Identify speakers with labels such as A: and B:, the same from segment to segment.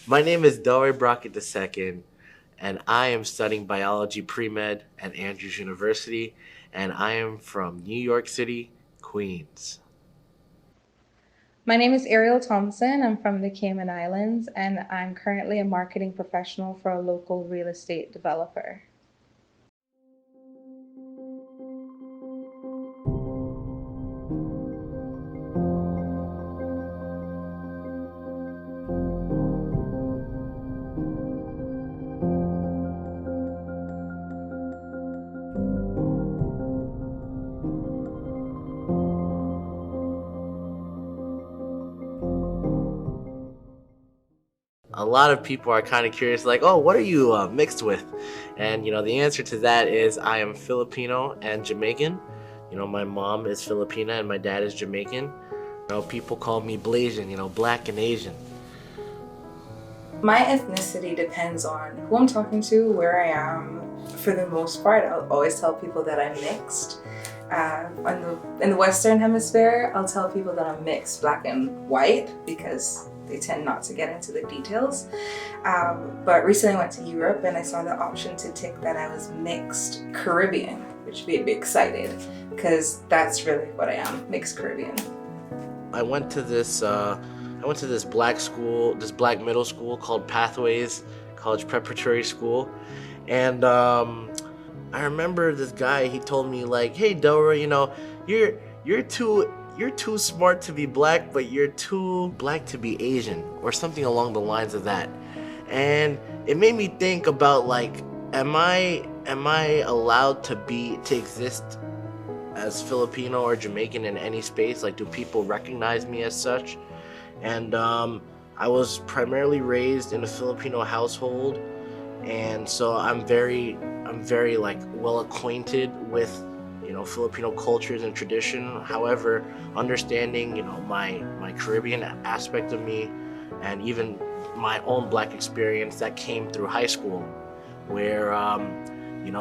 A: My name is Dory Brockett II, and I am studying biology pre-med at Andrews University, and I am from New York City, Queens.
B: My name is Ariel Thompson. I'm from the Cayman Islands, and I'm currently a marketing professional for a local real estate developer.
A: A lot of people are kind of curious, like, oh, what are you mixed with? And the answer to that is I am Filipino and Jamaican. My mom is Filipina and my dad is Jamaican. People call me Blasian, black and Asian.
B: My ethnicity depends on who I'm talking to, where I am. For the most part, I'll always tell people that I'm mixed. In the Western Hemisphere, I'll tell people that I'm mixed, black and white, because they tend not to get into the details. But recently I went to Europe and I saw the option to tick that I was mixed Caribbean, which made me excited because that's really what I am, mixed Caribbean.
A: I went to this black school, this black middle school called Pathways College Preparatory School, and I remember this guy. He told me like, "Hey, Dora, you're you're too smart to be black, but you're too black to be Asian, or something along the lines of that." And it made me think about like, am I allowed to exist as Filipino or Jamaican in any space? Like, do people recognize me as such? And I was primarily raised in a Filipino household, and so I'm very like well acquainted with Filipino cultures and tradition. However, understanding my Caribbean aspect of me, and even my own black experience that came through high school, where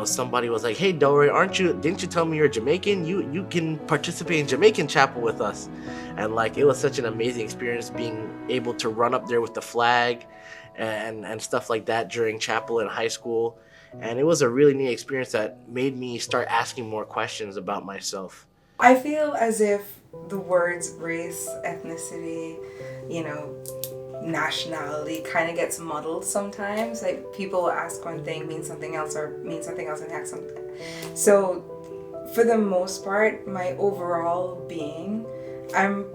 A: somebody was like, "Hey, Dory, didn't you tell me you're Jamaican? You can participate in Jamaican chapel with us." And like, it was such an amazing experience being able to run up there with the flag and stuff like that during chapel in high school. And it was a really neat experience that made me start asking more questions about myself.
B: I feel as if the words race, ethnicity, you know, nationality kind of gets muddled sometimes. Like people will ask one thing, mean something else, or mean something else and act something. So, for the most part, my overall being, I'm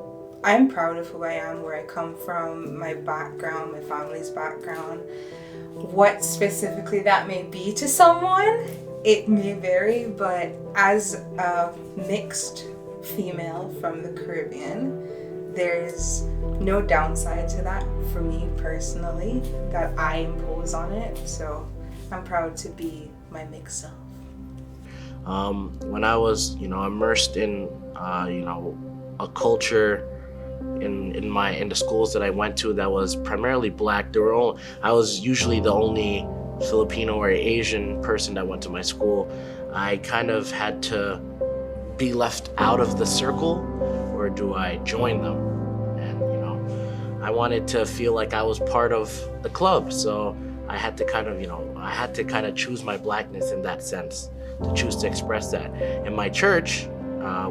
B: I'm proud of who I am, where I come from, my background, my family's background. What specifically that may be to someone, it may vary, but as a mixed female from the Caribbean, there's no downside to that for me personally that I impose on it. So I'm proud to be my mixed self.
A: When I was, immersed in, a culture in the schools that I went to that was primarily black, I was usually the only Filipino or Asian person that went to my school. I kind of had to be left out of the circle, or do I join them? And I wanted to feel like I was part of the club, so I had to kind of choose my blackness in that sense, to choose to express that. In my church,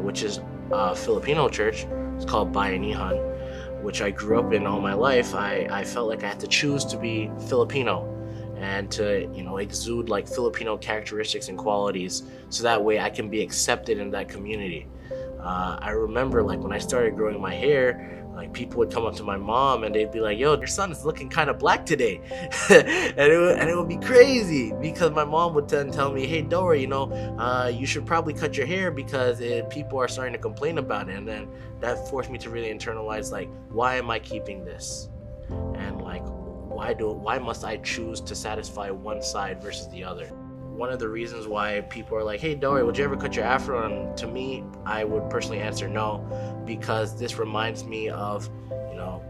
A: which is a Filipino church, it's called Bayanihan, which I grew up in all my life. I felt like I had to choose to be Filipino and to exude like Filipino characteristics and qualities, so that way I can be accepted in that community. I remember like when I started growing my hair, like people would come up to my mom and they'd be like, "Yo, your son is looking kind of black today," and it would be crazy because my mom would then tell me, "Hey, Dora, you should probably cut your hair because people are starting to complain about it." And then that forced me to really internalize like, why am I keeping this? And like, why must I choose to satisfy one side versus the other? One of the reasons why people are like, "Hey, Dory, would you ever cut your afro?" And to me, I would personally answer no, because this reminds me of, you know,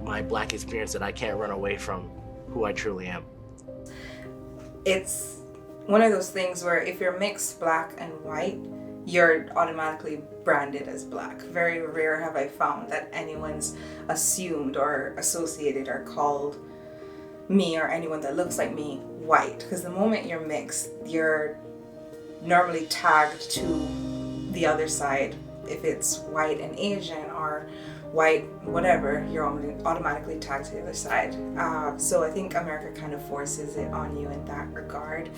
A: my black experience, that I can't run away from who I truly am.
B: It's one of those things where if you're mixed black and white, you're automatically branded as black. Very rare have I found that anyone's assumed or associated or called me or anyone that looks like me white, because the moment you're mixed, you're normally tagged to the other side. If it's white and Asian or white whatever, you're automatically tagged to the other side. So I think America kind of forces it on you in that regard.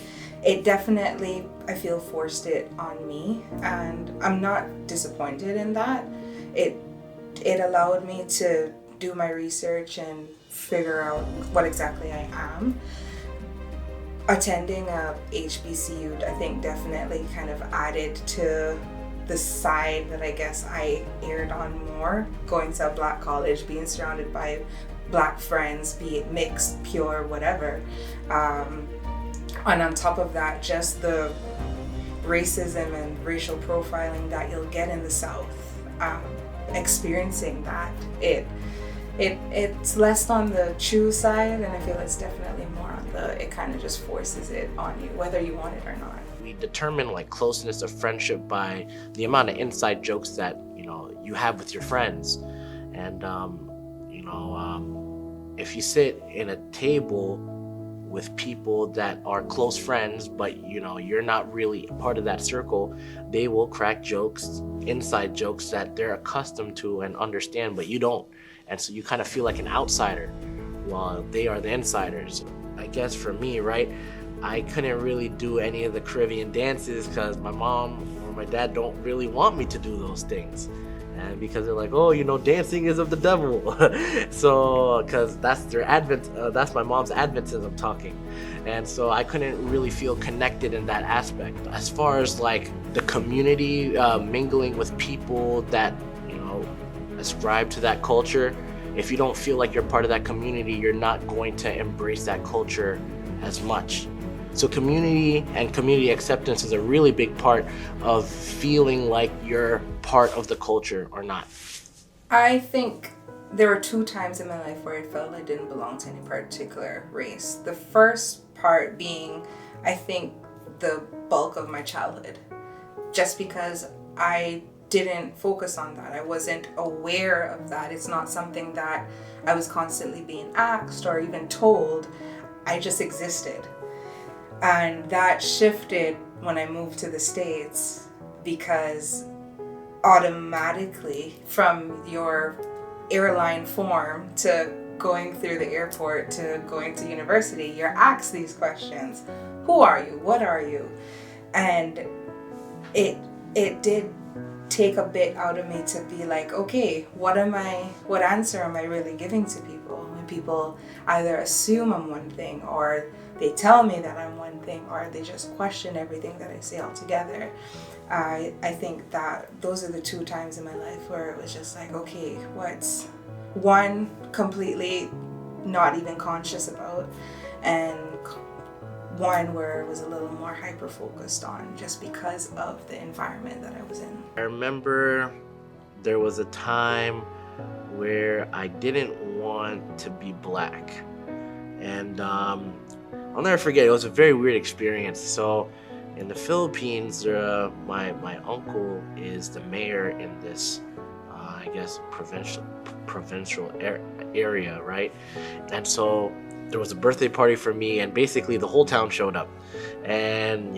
B: It definitely, I feel, forced it on me, and I'm not disappointed in that. It allowed me to do my research and figure out what exactly I am. Attending a HBCU, I think, definitely kind of added to the side that I guess I erred on more. Going to a black college, being surrounded by black friends, be it mixed, pure, whatever. And on top of that, just the racism and racial profiling that you'll get in the South. Experiencing that, it's less on the true side, and I feel it's definitely more on the, it kind of just forces it on you, whether you want it or not.
A: We determine like closeness of friendship by the amount of inside jokes that you have with your friends, and if you sit in a table with people that are close friends, but you're not really a part of that circle, they will crack jokes, inside jokes that they're accustomed to and understand, but you don't. And so you kind of feel like an outsider while they are the insiders. I guess for me, right, I couldn't really do any of the Caribbean dances because my mom or my dad don't really want me to do those things. And because they're like, oh, dancing is of the devil. So, because that's their that's my mom's Adventism talking. And so I couldn't really feel connected in that aspect. As far as like the community, mingling with people that, ascribe to that culture, if you don't feel like you're part of that community, you're not going to embrace that culture as much. So community and community acceptance is a really big part of feeling like you're part of the culture or not.
B: I think there were 2 times in my life where I felt I didn't belong to any particular race. The first part being, I think, the bulk of my childhood. Just because I didn't focus on that. I wasn't aware of that. It's not something that I was constantly being asked or even told. I just existed. And that shifted when I moved to the States, because automatically from your airline form to going through the airport to going to university, you're asked these questions. Who are you? What are you? And it did take a bit out of me to be like, okay, what answer am I really giving to people when people either assume I'm one thing, or they tell me that I'm one thing, or they just question everything that I say altogether. I think that those are the 2 times in my life where it was just like, okay, what's one completely not even conscious about, and one where it was a little more hyper-focused on just because of the environment that I was in.
A: I remember there was a time where I didn't want to be black. And I'll never forget, it was a very weird experience. So in the Philippines, my uncle is the mayor in this, I guess, provincial area, right? And so there was a birthday party for me, and basically the whole town showed up. And,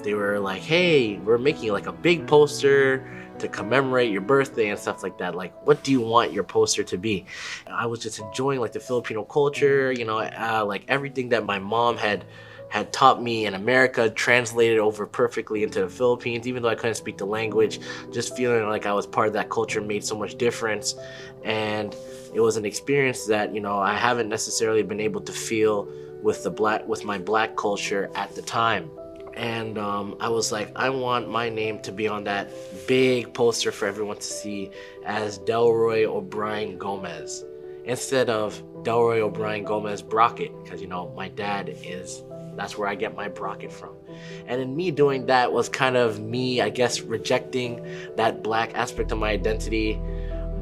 A: they were like, hey, we're making like a big poster to commemorate your birthday and stuff like that. Like, what do you want your poster to be? And I was just enjoying like the Filipino culture, like everything that my mom had taught me in America, translated over perfectly into the Philippines, even though I couldn't speak the language. Just feeling like I was part of that culture made so much difference. And it was an experience that, I haven't necessarily been able to feel with my black culture at the time. And I was like, I want my name to be on that big poster for everyone to see as Delroy O'Brien Gomez, instead of Delroy O'Brien Gomez Brockett, because my dad that's where I get my Brockett from. And in me doing that was kind of me, I guess, rejecting that black aspect of my identity.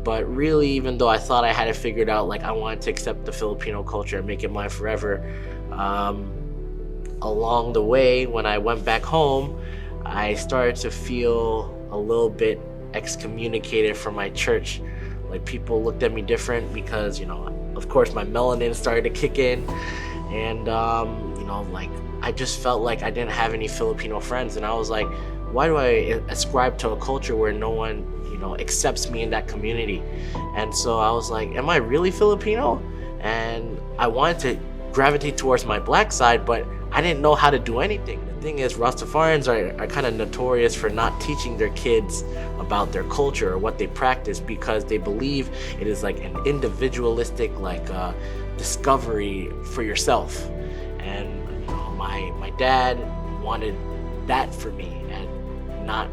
A: But really, even though I thought I had it figured out, like I wanted to accept the Filipino culture and make it mine forever, along the way, when I went back home, I started to feel a little bit excommunicated from my church. Like, people looked at me different because, of course, my melanin started to kick in. And like I just felt like I didn't have any Filipino friends, and I was like, why do I ascribe to a culture where no one accepts me in that community? And so I was like, am I really Filipino? And I wanted to gravitate towards my black side, but I didn't know how to do anything. The thing is, Rastafarians are kind of notorious for not teaching their kids about their culture or what they practice, because they believe it is like an individualistic discovery for yourself. And my dad wanted that for me, and not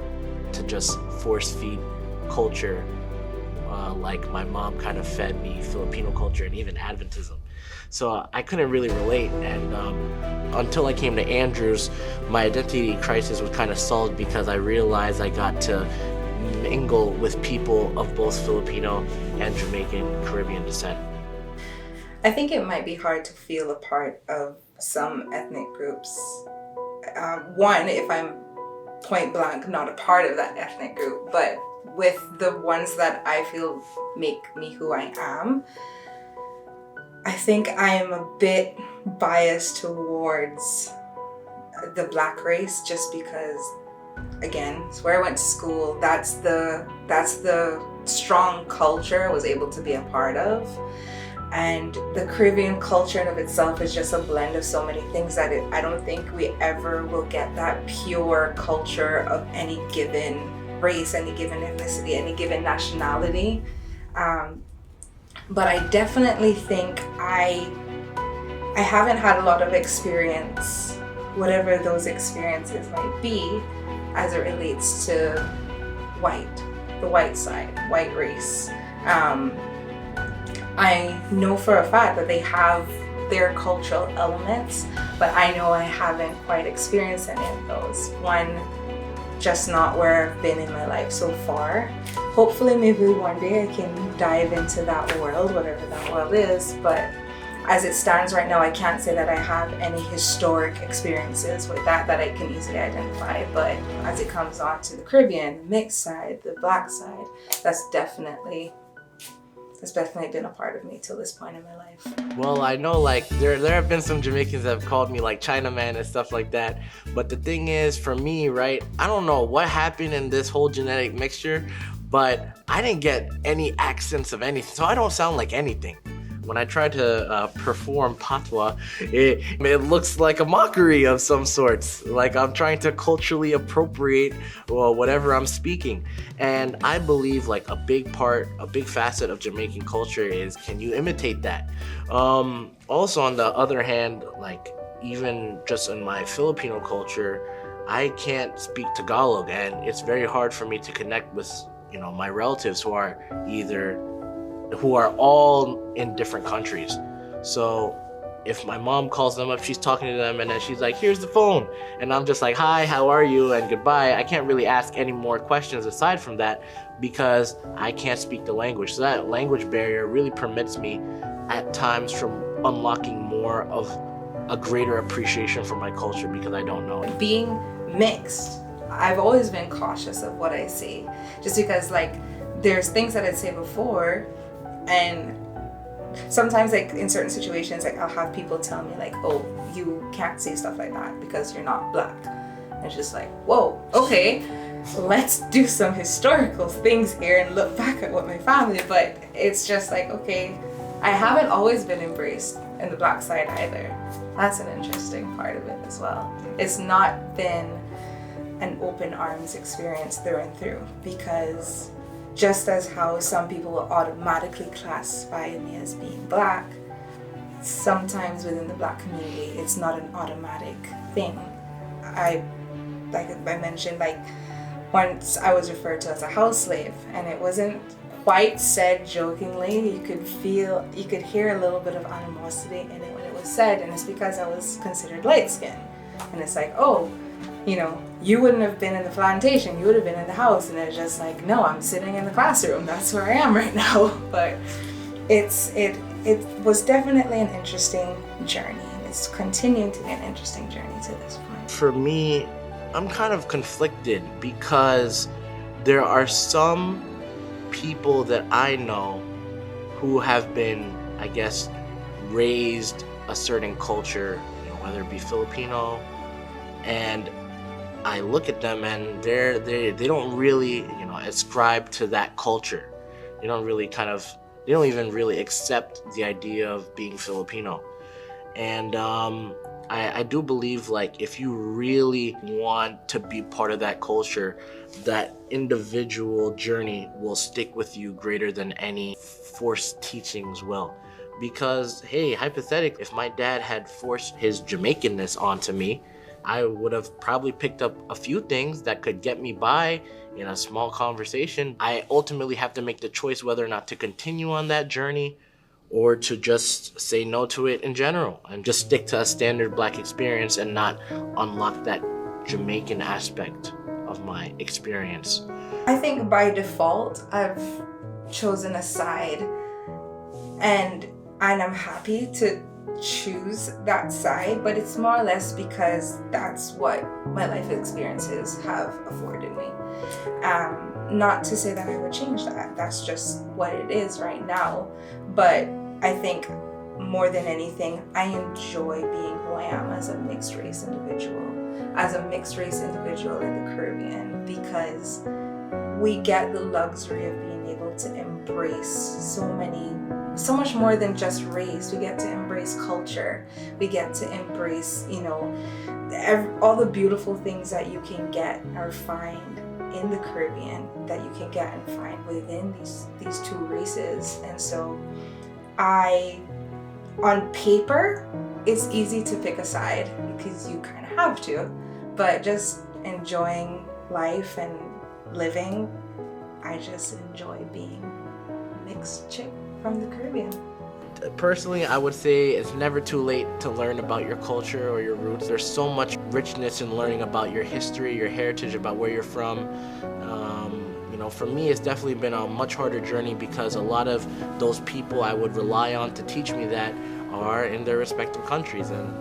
A: to just force feed culture like my mom kind of fed me Filipino culture and even Adventism. So I couldn't really relate, and until I came to Andrews, my identity crisis was kind of solved, because I realized I got to mingle with people of both Filipino and Jamaican Caribbean descent.
B: I think it might be hard to feel a part of some ethnic groups. One, if I'm point blank not a part of that ethnic group, but with the ones that I feel make me who I am, I think I am a bit biased towards the black race, just because, again, it's where I went to school. That's the strong culture I was able to be a part of. And the Caribbean culture in of itself is just a blend of so many things that I don't think we ever will get that pure culture of any given race, any given ethnicity, any given nationality. But I definitely think I haven't had a lot of experience, whatever those experiences might be, as it relates to the white side, white race. I know for a fact that they have their cultural elements, but I know I haven't quite experienced any of those. One, just not where I've been in my life so far. Hopefully, maybe one day I can dive into that world, whatever that world is, but as it stands right now, I can't say that I have any historic experiences with that I can easily identify. But as it comes on to the Caribbean, the mixed side, the black side, that's definitely been a part of me till this point in my life.
A: Well, I know there have been some Jamaicans that have called me Chinaman and stuff like that. But the thing is, for me, right, I don't know what happened in this whole genetic mixture, but I didn't get any accents of anything. So I don't sound like anything. When I try to perform patois, it looks like a mockery of some sorts. Like I'm trying to culturally appropriate whatever I'm speaking. And I believe a big facet of Jamaican culture is, can you imitate that? Also, on the other hand, even just in my Filipino culture, I can't speak Tagalog, and it's very hard for me to connect with my relatives who are all in different countries. So if my mom calls them up, she's talking to them, and then she's like, here's the phone, and I'm just like, hi, how are you, and goodbye. I can't really ask any more questions aside from that, because I can't speak the language. So that language barrier really permits me at times from unlocking more of a greater appreciation for my culture, because I don't know it.
B: Being mixed, I've always been cautious of what I say, just because there's things that I'd say before, and sometimes in certain situations I'll have people tell me oh, you can't say stuff like that because you're not black. And it's just whoa, okay, let's do some historical things here and look back at what my family. But it's just okay, I haven't always been embraced in the black side either. That's an interesting part of it as well. It's not been an open arms experience through and through, because just as how some people will automatically classify me as being black, sometimes within the black community, it's not an automatic thing. I mentioned, once I was referred to as a house slave, and it wasn't quite said jokingly. You could hear a little bit of animosity in it when it was said, and it's because I was considered light-skinned. And it's oh, you wouldn't have been in the plantation, you would have been in the house. And it's just no, I'm sitting in the classroom, that's where I am right now. But it was definitely an interesting journey, and it's continuing to be an interesting journey to this point.
A: For me, I'm kind of conflicted, because there are some people that I know who have been, I guess, raised a certain culture, whether it be Filipino, and I look at them and they don't really, ascribe to that culture. They don't really they don't even really accept the idea of being Filipino. And I do believe, like, if you really want to be part of that culture, that individual journey will stick with you greater than any forced teachings will. Because, hey, hypothetically, if my dad had forced his Jamaicanness onto me, I would have probably picked up a few things that could get me by in a small conversation. I ultimately have to make the choice whether or not to continue on that journey or to just say no to it in general and just stick to a standard Black experience and not unlock that Jamaican aspect of my experience.
B: I think by default, I've chosen a side, and I'm happy to choose that side, but it's more or less because that's what my life experiences have afforded me. Not to say that I would change that. That's just what it is right now. But I think more than anything, I enjoy being who I am as a mixed race individual, in the Caribbean, because we get the luxury of being able to embrace so much more than just race. We get to embrace culture. We get to embrace, all the beautiful things that you can get or find in the Caribbean that you can get and find within these two races. And so on paper, it's easy to pick a side because you kind of have to, but just enjoying life and living, I just enjoy being a mixed chick from the Caribbean.
A: Personally, I would say it's never too late to learn about your culture or your roots. There's so much richness in learning about your history, your heritage, about where you're from. For me, it's definitely been a much harder journey because a lot of those people I would rely on to teach me that are in their respective countries, and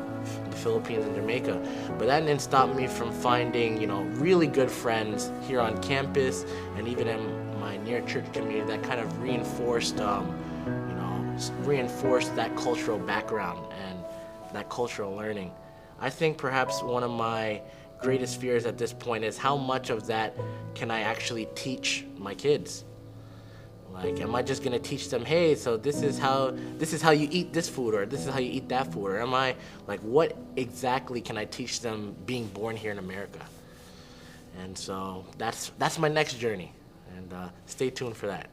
A: the Philippines and Jamaica. But that didn't stop me from finding, really good friends here on campus and even in my near church community that kind of reinforced that cultural background and that cultural learning. I think perhaps one of my greatest fears at this point is how much of that can I actually teach my kids? Like, am I just gonna teach them, hey, so this is how you eat this food, or this is how you eat that food, or am I, like, what exactly can I teach them being born here in America? And so that's my next journey, and stay tuned for that.